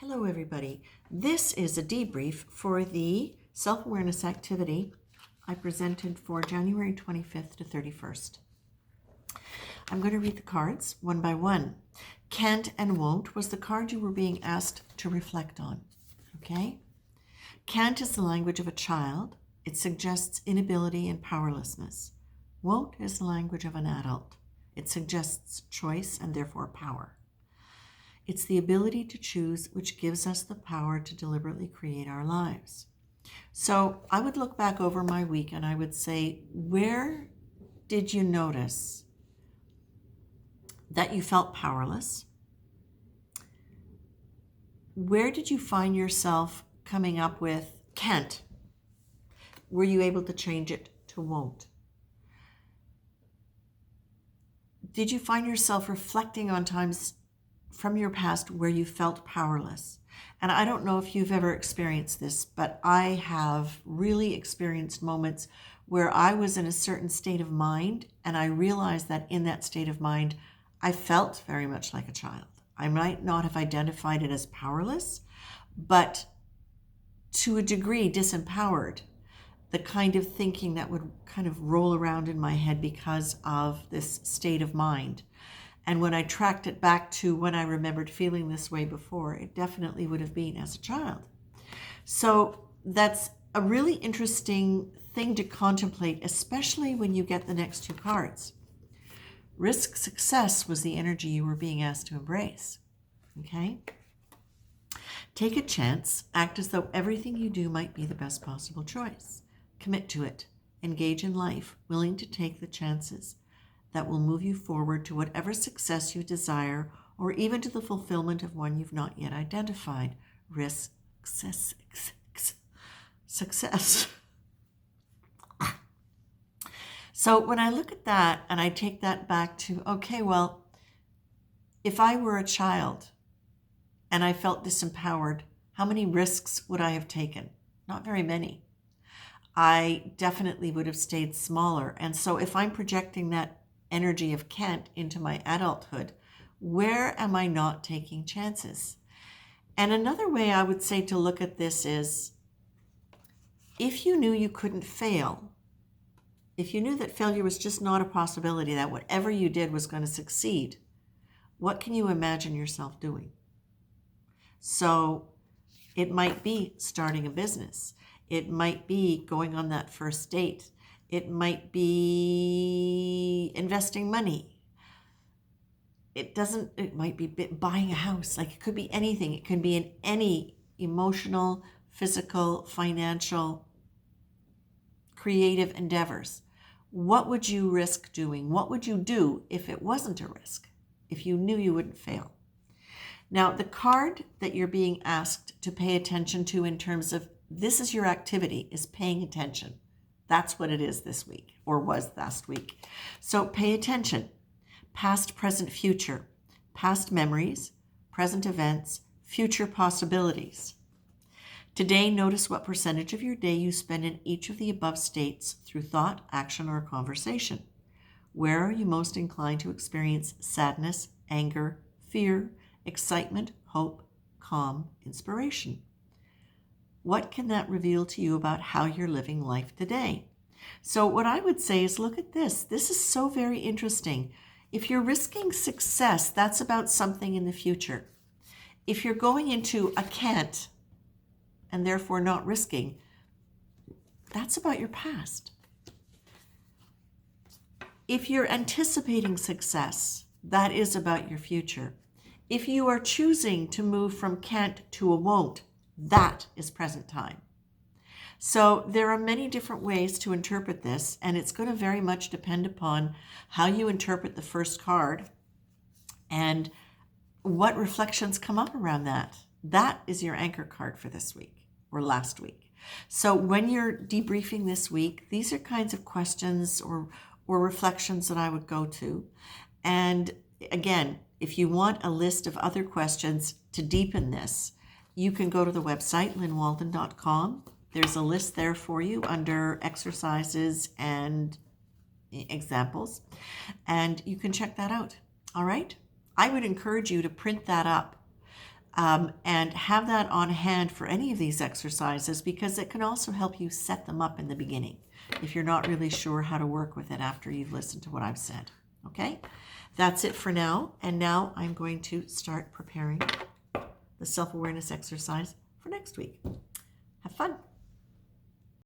Hello, everybody. This is a debrief for the self-awareness activity I presented for January 25th to 31st. I'm going to read the cards one by one. Can't and won't was the card you were being asked to reflect on. Okay? Can't is the language of a child. It suggests inability and powerlessness. Won't is the language of an adult. It suggests choice and therefore power. It's the ability to choose which gives us the power to deliberately create our lives. So I would look back over my week and I would say, where did you notice that you felt powerless? Where did you find yourself coming up with can't? Were you able to change it to won't? Did you find yourself reflecting on times from your past where you felt powerless? And I don't know if you've ever experienced this, but I have really experienced moments where I was in a certain state of mind and I realized that in that state of mind, I felt very much like a child. I might not have identified it as powerless, but to a degree disempowered. The kind of thinking that would kind of roll around in my head because of this state of mind. And when I tracked it back to when I remembered feeling this way before, it definitely would have been as a child. So that's a really interesting thing to contemplate, especially when you get the next two cards. Risk success was the energy you were being asked to embrace. Okay? Take a chance, act as though everything you do might be the best possible choice. Commit to it. Engage in life, willing to take the chances that will move you forward to whatever success you desire, or even to the fulfillment of one you've not yet identified. Risk success. So when I look at that and I take that back to, okay, well, if I were a child and I felt disempowered, how many risks would I have taken? Not very many. I definitely would have stayed smaller. And so if I'm projecting that energy of can't into my adulthood, where am I not taking chances? And another way I would say to look at this is, if you knew you couldn't fail, if you knew that failure was just not a possibility, that whatever you did was going to succeed, what can you imagine yourself doing? So it might be starting a business. It might be going on that first date. It might be investing money. It might be buying a house. Like, it could be anything. It could be in any emotional, physical, financial, creative endeavors. What would you risk doing? What would you do if it wasn't a risk? If you knew you wouldn't fail? Now, the card that you're being asked to pay attention to in terms of this is your activity is paying attention. That's what it is this week, or was last week. So pay attention. Past, present, future. Past memories, present events, future possibilities. Today, notice what percentage of your day you spend in each of the above states through thought, action, or conversation. Where are you most inclined to experience sadness, anger, fear, excitement, hope, calm, inspiration? What can that reveal to you about how you're living life today? So what I would say is, look at this. This is so very interesting. If you're risking success, that's about something in the future. If you're going into a can't and therefore not risking, that's about your past. If you're anticipating success, that is about your future. If you are choosing to move from can't to a won't, that is present time. So there are many different ways to interpret this, and it's going to very much depend upon how you interpret the first card and what reflections come up around that. That is your anchor card for this week or last week. So when you're debriefing this week, these are kinds of questions or reflections that I would go to. And again, if you want a list of other questions to deepen this, you can go to the website, lynnwalden.com. There's a list there for you under exercises and examples, and you can check that out. All right? I would encourage you to print that up and have that on hand for any of these exercises, because it can also help you set them up in the beginning if you're not really sure how to work with it after you've listened to what I've said. Okay, that's it for now. And now I'm going to start preparing the self-awareness exercise for next week. Have fun.